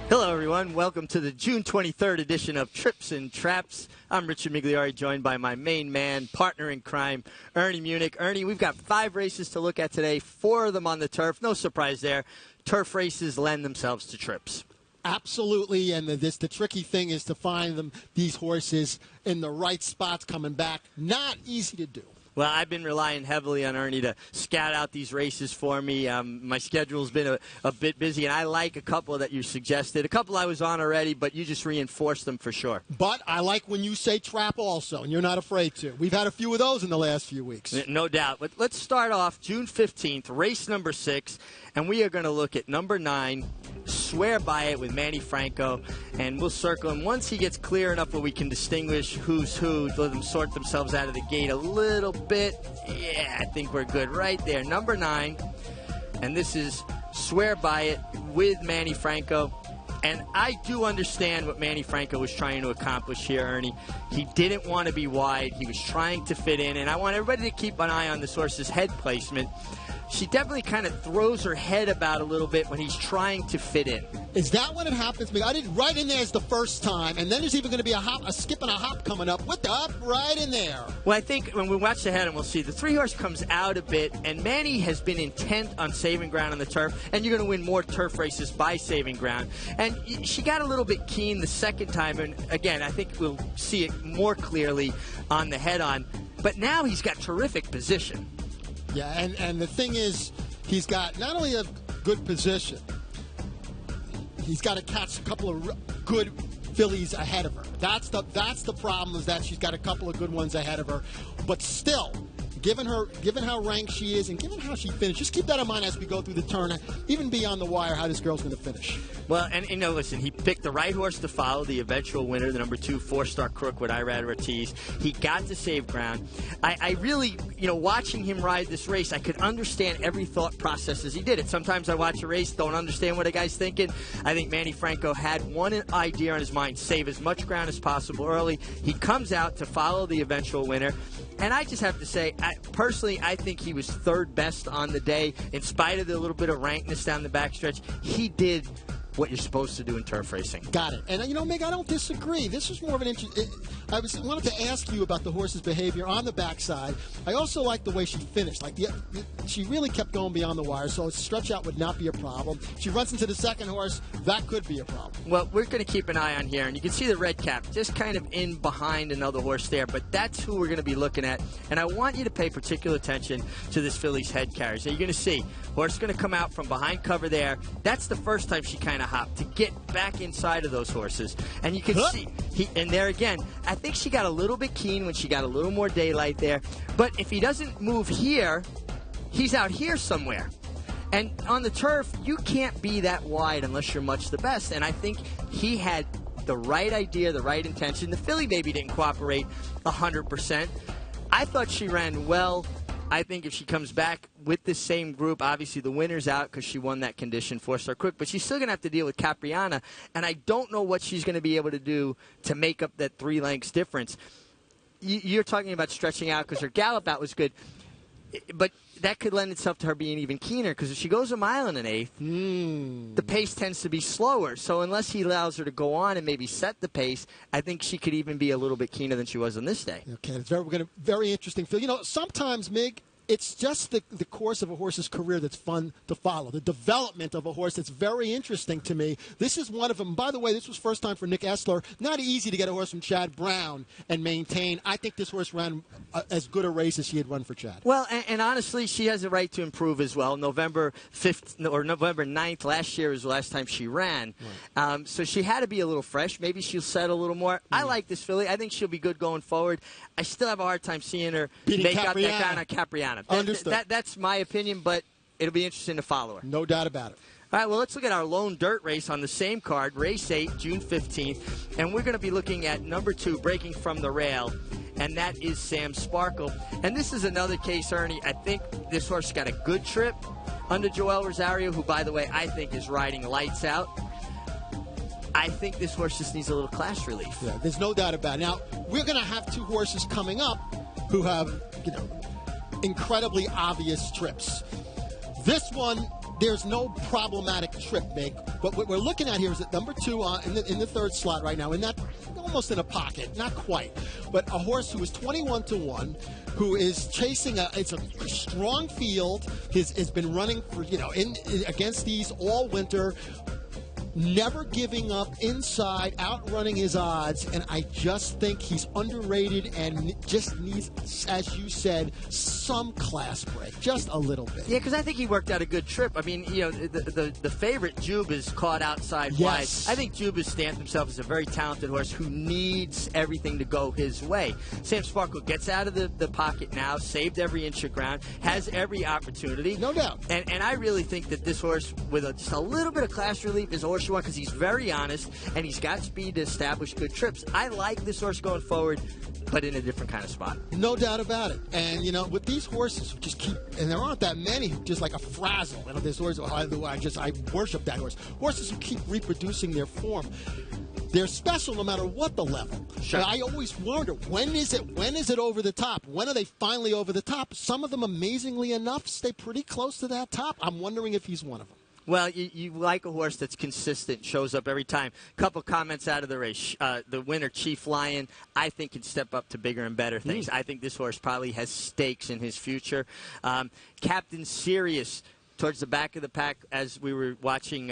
Hello, everyone. Welcome to the June 23rd edition of Trips and Traps. I'm Richard Migliore, joined by my main man, partner in crime, Ernie Munick. Ernie, we've got 5 races to look at today, 4 of them on the turf. No surprise there. Turf races lend themselves to trips. Absolutely, and the tricky thing is to find these horses in the right spots coming back. Not easy to do. Well, I've been relying heavily on Ernie to scout out these races for me. My schedule's been a bit busy, and I like a couple that you suggested. A couple I was on already, but you just reinforced them for sure. But I like when you say trap also, and you're not afraid to. We've had a few of those in the last few weeks. No doubt. But let's start off June 15th, race number 6, and we are going to look at number 9, Swear By It with Manny Franco, and we'll circle him once he gets clear enough where we can distinguish who's who, let them sort themselves out of the gate a little bit. Yeah, I think we're good right there. Number 9, and this is Swear By It with Manny Franco. And I do understand what Manny Franco was trying to accomplish here, Ernie. He didn't want to be wide. He was trying to fit in, and I want everybody to keep an eye on this horse's head placement. She definitely kind of throws her head about a little bit when he's trying to fit in. Is that when it happens to me? I did right in there as the first time, and then there's even going to be a skip and a hop coming up with the up right in there. Well, I think when we watch the head, and we'll see, the 3-horse comes out a bit, and Manny has been intent on saving ground on the turf, and you're going to win more turf races by saving ground. And she got a little bit keen the second time, and again, I think we'll see it more clearly on the head-on. But now he's got terrific position. Yeah, and the thing is, he's got not only a good position, he's got to catch a couple of good fillies ahead of her. That's the problem, is that she's got a couple of good ones ahead of her. But still, given how ranked she is and given how she finished, just keep that in mind as we go through the turn, even beyond the wire, how this girl's going to finish. Well, and listen, he picked the right horse to follow, the eventual winner, the number 2, 4-star Crook with Irad Ortiz. He got to save ground. I really, watching him ride this race, I could understand every thought process as he did it. Sometimes I watch a race, don't understand what a guy's thinking. I think Manny Franco had one idea on his mind: save as much ground as possible early. He comes out to follow the eventual winner. And I just have to say, personally, I think he was 3rd best on the day. In spite of the little bit of rankness down the backstretch, he did what you're supposed to do in turf racing. Got it. And, Meg, I don't disagree. This is more of an I wanted to ask you about the horse's behavior on the backside. I also like the way she finished. She really kept going beyond the wire, so a stretch out would not be a problem. She runs into the second horse. That could be a problem. Well, we're going to keep an eye on here, and you can see the red cap just kind of in behind another horse there, but that's who we're going to be looking at. And I want you to pay particular attention to this filly's head carriage. So you're going to see horse going to come out from behind cover there. That's the first time she kind of hopped to get back inside of those horses. And you can see, and there again, I think she got a little bit keen when she got a little more daylight there. But if he doesn't move here, he's out here somewhere. And on the turf, you can't be that wide unless you're much the best. And I think he had the right idea, the right intention. The filly maybe didn't cooperate 100%. I thought she ran well. I think if she comes back with the same group, obviously the winner's out because she won that condition, 4-star Crook, but she's still going to have to deal with Capriana, and I don't know what she's going to be able to do to make up that 3 lengths difference. You're talking about stretching out because her gallop out was good, but that could lend itself to her being even keener, because if she goes 1 mile and an eighth, the pace tends to be slower. So unless he allows her to go on and maybe set the pace, I think she could even be a little bit keener than she was on this day. Okay, it's very interesting, Phil. Sometimes, Mig, it's just the course of a horse's career that's fun to follow. The development of a horse that's very interesting to me. This is one of them. By the way, this was first time for Nick Essler. Not easy to get a horse from Chad Brown and maintain. I think this horse ran as good a race as she had run for Chad. Well, and honestly, she has a right to improve as well. November 5th or November 9th last year was the last time she ran. Right. So she had to be a little fresh. Maybe she'll set a little more. I like this filly. I think she'll be good going forward. I still have a hard time seeing her make up that kind of Capriana. Understood. That's my opinion, but it'll be interesting to follow her. No doubt about it. All right, well, let's look at our lone dirt race on the same card, race 8, June 15th, and we're going to be looking at number 2, Breaking from the Rail, and that is Sam Sparkle. And this is another case, Ernie. I think this horse got a good trip under Joel Rosario, who, by the way, I think is riding lights out. I think this horse just needs a little class relief. Yeah, there's no doubt about it. Now, we're going to have 2 horses coming up who have, incredibly obvious trips. This one there's no problematic trip, Mick. But what we're looking at here is at number 2 in the third slot right now, in that almost in a pocket, not quite, but a horse who is 21-1, who is chasing it's a strong field. Has been running for against these all winter. Never giving up inside, outrunning his odds, and I just think he's underrated and just needs, as you said, some class break, just a little bit. Yeah, because I think he worked out a good trip. I mean, the favorite Jube is caught outside yes. wide. I think Jube has stamped himself as a very talented horse who needs everything to go his way. Sam Sparkle gets out of the pocket now, saved every inch of ground, has every opportunity. No doubt. And I really think that this horse, with just a little bit of class relief, is a horse you want because he's very honest and he's got speed to establish good trips. I like this horse going forward, but in a different kind of spot. No doubt about it. And, with these horses who just keep, and there aren't that many who just like a frazzle. This horse, I worship that horse. Horses who keep reproducing their form. They're special no matter what the level. Sure. And I always wonder, when is it over the top? When are they finally over the top? Some of them, amazingly enough, stay pretty close to that top. I'm wondering if he's one of them. Well, you like a horse that's consistent, shows up every time. Couple comments out of the race. The winner, Chief Lion, I think can step up to bigger and better things. I think this horse probably has stakes in his future. Captain Sirius, towards the back of the pack, as we were watching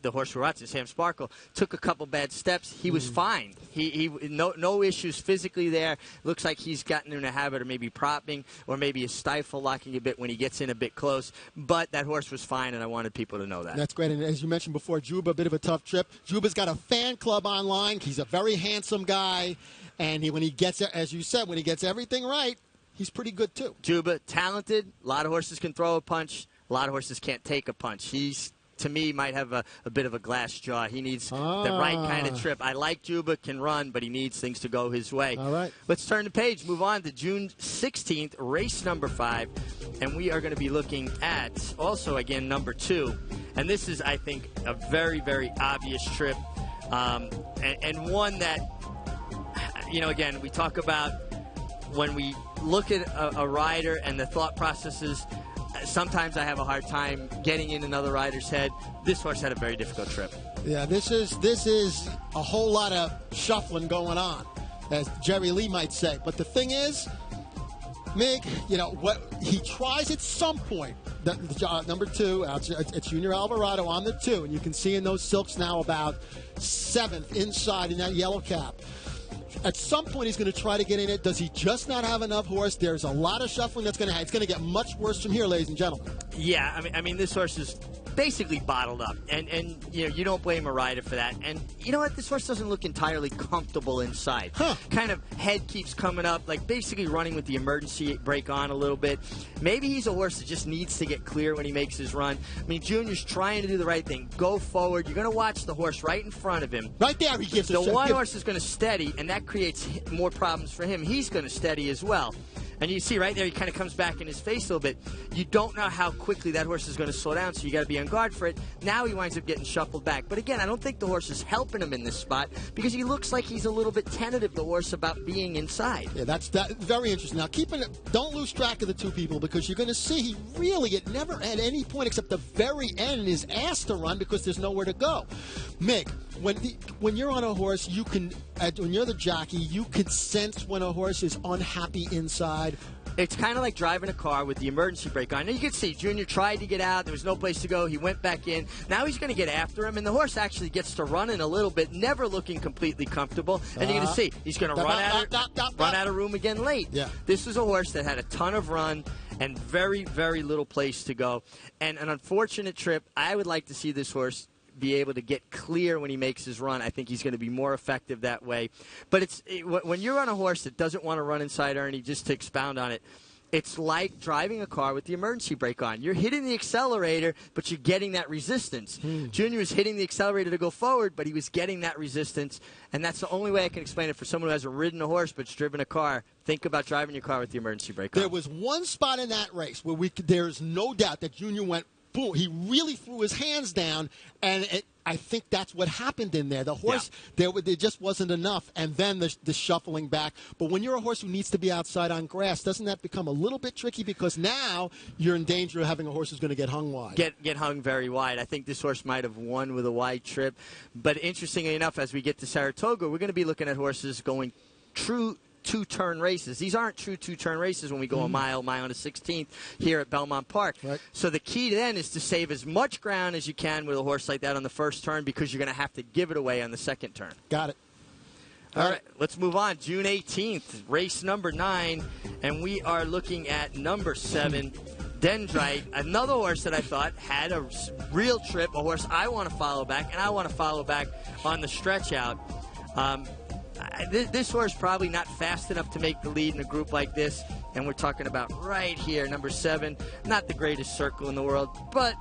the horse we're watching, Sam Sparkle, took a couple bad steps. He was fine. He no issues physically there. Looks like he's gotten in a habit of maybe propping or maybe a stifle locking a bit when he gets in a bit close. But that horse was fine, and I wanted people to know that. That's great. And as you mentioned before, Juba, a bit of a tough trip. Juba's got a fan club online. He's a very handsome guy. And when he gets, as you said, when he gets everything right, he's pretty good too. Juba, talented. A lot of horses can throw a punch. A lot of horses can't take a punch. He's, to me, might have a bit of a glass jaw. He needs the right kind of trip. I like Juba, can run, but he needs things to go his way. All right. Let's turn the page, move on to June 16th, race number 5, and we are going to be looking at, also, again, number 2. And this is, I think, a very, very obvious trip, and one that, again, we talk about when we look at a rider and the thought processes. Sometimes I have a hard time getting in another rider's head. This horse had a very difficult trip. Yeah, this is a whole lot of shuffling going on, as Jerry Lee might say. But the thing is, Mig, what he tries at some point. Number 2, it's Junior Alvarado on the 2, and you can see in those silks now about 7th inside in that yellow cap. At some point, he's going to try to get in it. Does he just not have enough horse? There's a lot of shuffling that's going to happen. It's going to get much worse from here, ladies and gentlemen. Yeah, I mean, this horse is basically bottled up, and you don't blame a rider for that. And you know what? This horse doesn't look entirely comfortable inside. Kind of head keeps coming up, like basically running with the emergency brake on a little bit. Maybe he's a horse that just needs to get clear when he makes his run. I mean, Junior's trying to do the right thing. Go forward. You're going to watch the horse right in front of him. Right there, he gives the one horse is going to steady, and that creates more problems for him. He's going to steady as well. And you see right there, he kind of comes back in his face a little bit. You don't know how quickly that horse is going to slow down, so you got to be on guard for it. Now he winds up getting shuffled back. But again, I don't think the horse is helping him in this spot because he looks like he's a little bit tentative, the horse, about being inside. Yeah, that's very interesting. Now, don't lose track of the 2 people because you're going to see he really, at never at any point except the very end, is asked to run because there's nowhere to go. Mick, when you're on a horse, you can, when you're the jockey, you can sense when a horse is unhappy inside. It's kind of like driving a car with the emergency brake on. Now you can see Junior tried to get out. There was no place to go. He went back in. Now he's going to get after him, and the horse actually gets to running a little bit, never looking completely comfortable. And you're going to see he's going to run out of room again late. Yeah. This was a horse that had a ton of run and very, very little place to go. And an unfortunate trip. I would like to see this horse be able to get clear when he makes his run. I think he's going to be more effective that way. But when you're on a horse that doesn't want to run inside, Ernie, just to expound on it, it's like driving a car with the emergency brake on. You're hitting the accelerator, but you're getting that resistance. Junior was hitting the accelerator to go forward, but he was getting that resistance, and that's the only way I can explain it for someone who hasn't ridden a horse but's driven a car. Think about driving your car with the emergency brake on. There was one spot in that race where there's no doubt that Junior went, boom, he really threw his hands down, and I think that's what happened in there. The horse, there just wasn't enough, and then the shuffling back. But when you're a horse who needs to be outside on grass, doesn't that become a little bit tricky? Because now you're in danger of having a horse who's going to get hung wide. Get hung very wide. I think this horse might have won with a wide trip. But interestingly enough, as we get to Saratoga, we're going to be looking at horses going true two-turn races. These aren't true two-turn races when we go a mile and a 16th here at Belmont Park. Right. So the key then is to save as much ground as you can with a horse like that on the first turn, because you're going to have to give it away on the second turn. Got it. All right, let's move on. June 18th, race number 9, and we are looking at number 7, Dendrite, another horse that I thought had a real trip, a horse I want to follow back, and I want to follow back on the stretch out. This horse probably not fast enough to make the lead in a group like this, and we're talking about right here, number 7. Not the greatest circle in the world, but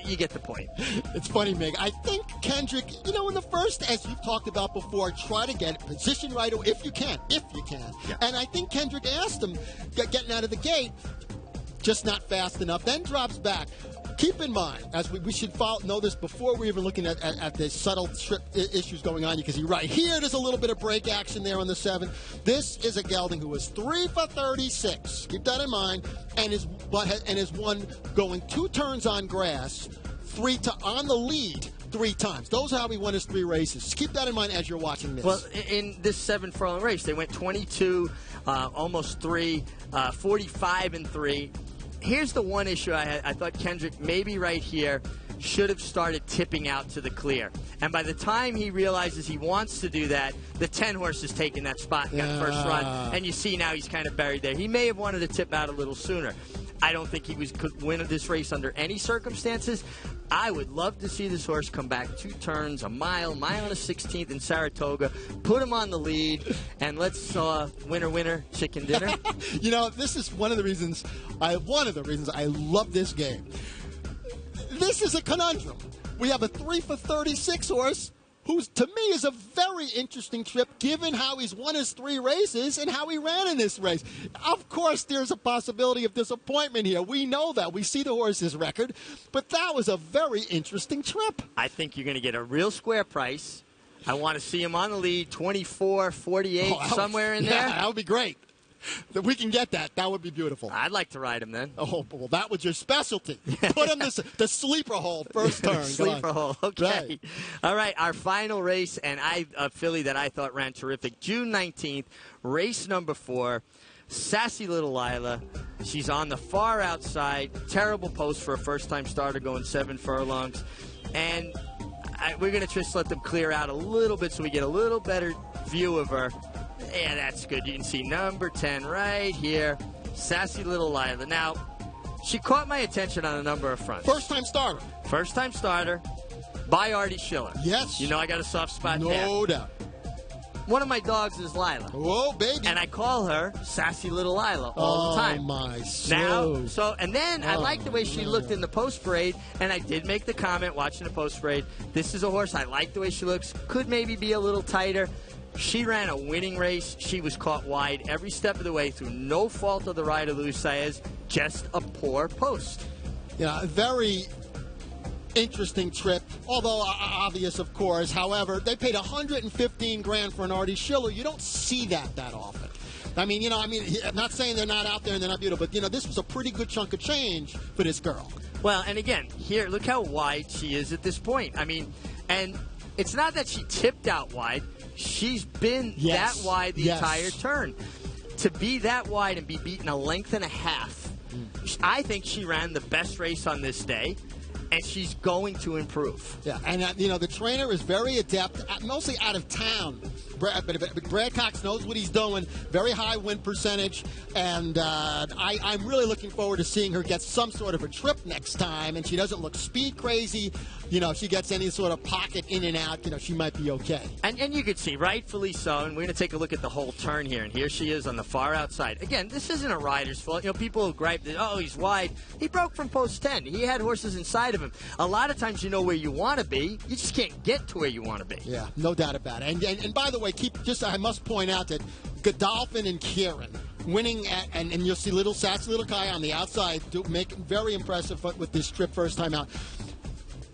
you get the point. It's funny, Mig. I think Kendrick, in the first, as you've talked about before, try to get position right if you can. Yeah. And I think Kendrick asked him, getting out of the gate, just not fast enough, then drops back. Keep in mind, as we should know this before we're even looking at the subtle trip issues going on, because you're right here, there's a little bit of break action there on the 7. This is a gelding who was 3 for 36. Keep that in mind, and is one going 2 turns on grass, on the lead 3 times. Those are how he won his 3 races. Just keep that in mind as you're watching this. Well, in this 7 furlong race, they went 22, almost 3, 45 and 3. Here's the one issue I had. I thought Kendrick maybe right here should have started tipping out to the clear. And by the time he realizes he wants to do that, the 10 horse is taking that spot in that first run. And you see now he's kind of buried there. He may have wanted to tip out a little sooner. I don't think he could win this race under any circumstances. I would love to see this horse come back 2 turns, a mile and a 16th in Saratoga, put him on the lead, and let's winner, chicken dinner. This is one of the reasons I love this game. This is a conundrum. We have a 3 for 36 horse who, to me, is a very interesting trip given how he's won his 3 races and how he ran in this race. Of course, there's a possibility of disappointment here. We know that. We see the horse's record. But that was a very interesting trip. I think you're going to get a real square price. I want to see him on the lead, 24, 48, somewhere in there. Yeah, that would be great. If we can get that, that would be beautiful. I'd like to ride him then. Oh, well, that was your specialty. Put him the sleeper hole first turn. Sleeper hole, okay. Right. All right, our final race, and a filly that I thought ran terrific. June 19th, race number 4, Sassy Little Lila. She's on the far outside. Terrible post for a first-time starter going 7 furlongs. And we're going to just let them clear out a little bit so we get a little better view of her. Yeah, that's good. You can see number 10 right here, Sassy Little Lila. Now, she caught my attention on a number of fronts. First-time starter. First-time starter by Artie Schiller. Yes. I got a soft spot there. No doubt. One of my dogs is Lila. Oh, baby. And I call her Sassy Little Lila all the time. Oh, my soul. And then I like the way she looked in the post parade, and I did make the comment watching the post parade. This is a horse. I like the way she looks. Could maybe be a little tighter. She ran a winning race. She was caught wide every step of the way through no fault of the rider, Lou Saez, just a poor post. A very interesting trip, although obvious, of course. However, they paid $115,000 for an Artie Schiller. You don't see that often. I'm not saying they're not out there and they're not beautiful, but, this was a pretty good chunk of change for this girl. Well, and again, here, look how wide she is at this point. And it's not that she tipped out wide. She's been that wide the entire turn. To be that wide and be beaten a length and a half, I think she ran the best race on this day, and she's going to improve. Yeah, and the trainer is very adept, mostly out of town. Brad Cox knows what he's doing. Very high win percentage, and I'm really looking forward to seeing her get some sort of a trip next time. And she doesn't look speed crazy. If she gets any sort of pocket in and out, she might be okay. And you could see, rightfully so. And we're going to take a look at the whole turn here. And here she is on the far outside. Again, this isn't a rider's fault. People who gripe that, he's wide. He broke from post 10. He had horses inside of him. A lot of times you know where you want to be. You just can't get to where you want to be. Yeah, no doubt about it. And by the way, I must point out that Godolphin and Kieran winning and you'll see Sassy Little Kai on the outside make very impressive with this trip first time out.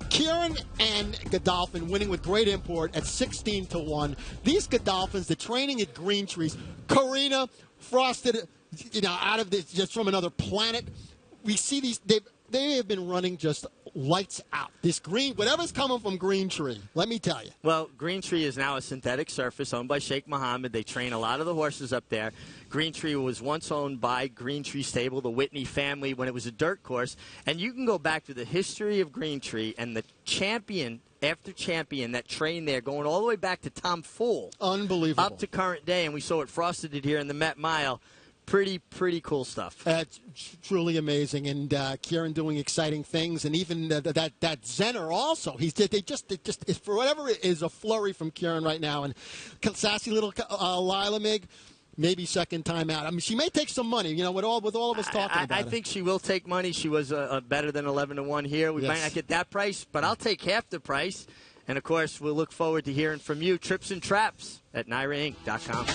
Kieran and Godolphin winning with great import at 16-1. These Godolphins, the training at Green Trees, Karina, frosted, out of this, just from another planet. We see these, they have been running just lights out. This green, whatever's coming from Green Tree, let me tell you. Well, Green Tree is now a synthetic surface owned by Sheikh Mohammed. They train a lot of the horses up there. Green Tree was once owned by Green Tree Stable, the Whitney family, when it was a dirt course. And you can go back to the history of Green Tree and the champion after champion that trained there, going all the way back to Tom Fool. Unbelievable. Up to current day, and we saw what Frosted did here in the Met Mile. Pretty cool stuff. Truly amazing, and Kieran doing exciting things, and even that Zenner also. They just for whatever it is, a flurry from Kieran right now, and sassy little Lila Mig. Maybe second time out. I mean, she may take some money, with all of us talking about it. I think she will take money. She was better than 11-1 here. We might not get that price, but I'll take half the price. And, of course, we'll look forward to hearing from you. Trips and Traps at NYRAInc.com.